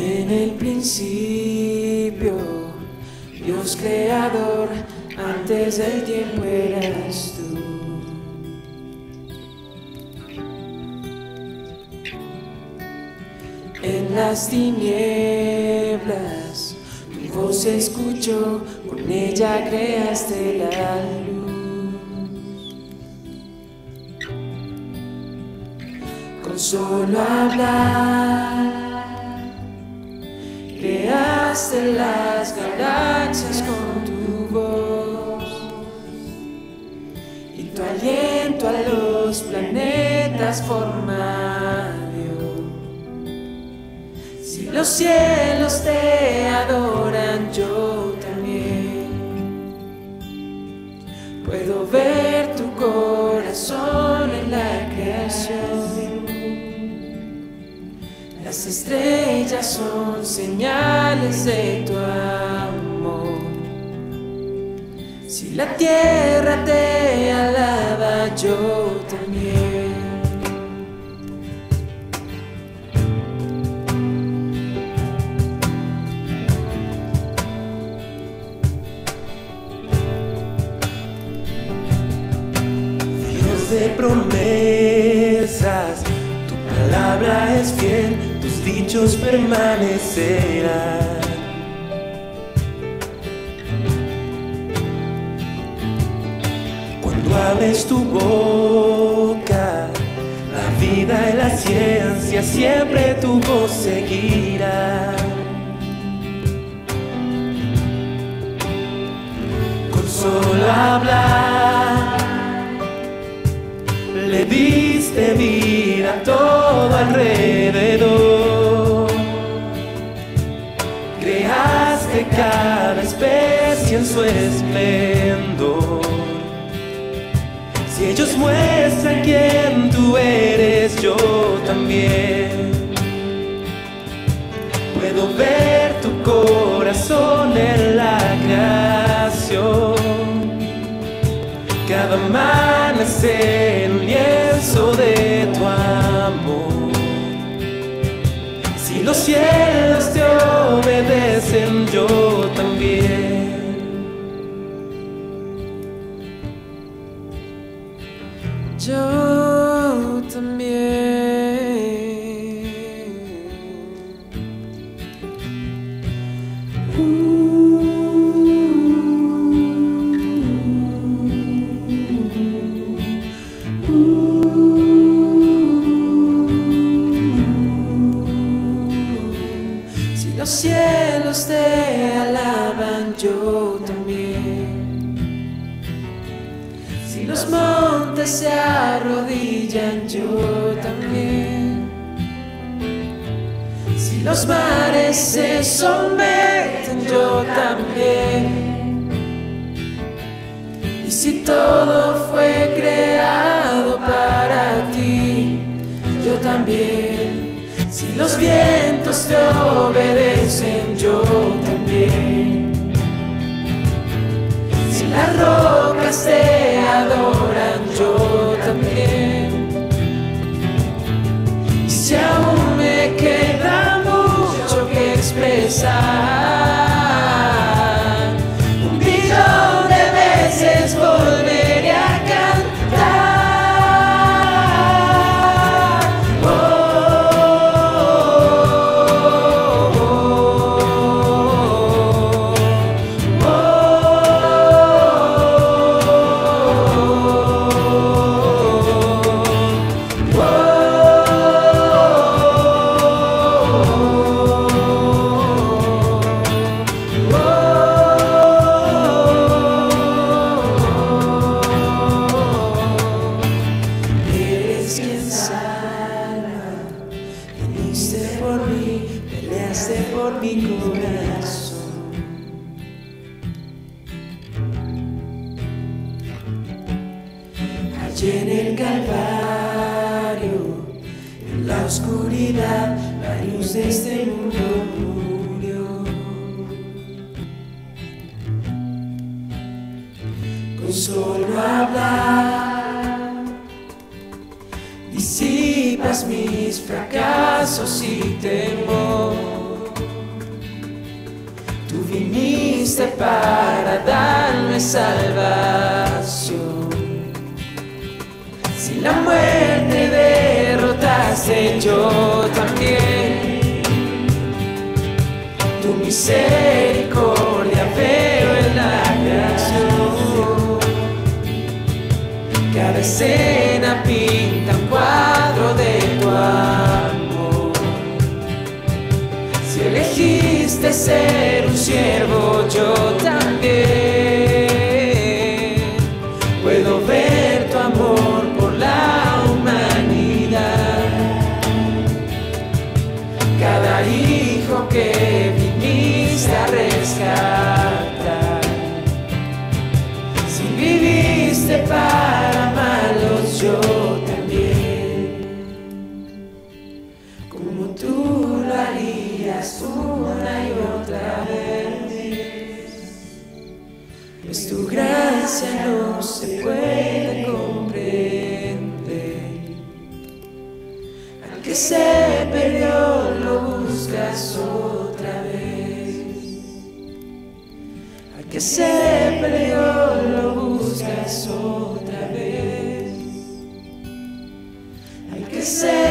En el principio, Dios creador, antes del tiempo eras tú. En las tinieblas, tu voz se escuchó, con ella creaste la luz. Con solo hablar, creaste las galaxias con tu voz, y tu aliento a los planetas forma dio. Si los cielos te adoran, yo también puedo ver tu corazón en la creación. Las estrellas son señales de tu amor. Si la tierra te alaba, yo también. Dios de promesas, tu palabra es fiel, tus dichos permanecerán. Cuando abres tu boca, la vida y la ciencia siempre tu voz seguirá. Con solo hablar, le diste vida a todo alrededor. Creaste cada especie en su esplendor. Si ellos muestran quién tú eres, yo también puedo ver tu corazón en la creación. Cada amanecer un lienzo de tu amor. Si los cielos te obedecen, yo también. Yo también. Si los cielos te alaban, yo también. Si los montes se arrodillan, yo también. Si los mares se someten, yo también. Y si todo fue creado para ti, yo también. Si los vientos te obedecen, yo también. Si las rocas te adoran, yo también. Y si aún me queda mucho que expresar, 1.000.000 de veces volveré a cantar. Peleaste por mi corazón. Allí en el Calvario, en la oscuridad, la luz de este mundo murió. Con solo hablar, disipas mis fracasos y temor. elegiste para darme salvación. Si la muerte derrotaste, yo también. Tu misericordia veo en la creación. Cada escena pinta un cuadro de tu amor. Si elegiste ser un siervo, yo también. Puedo ver tu amor por la humanidad. Cada hijo que viniste a rescatar. Si viviste para malos, yo también. Como tú lo harías una y otra vez. Pues tu gracia no se puede comprender. Al que se perdió lo buscas otra vez. Al que se perdió lo buscas otra vez. Al que se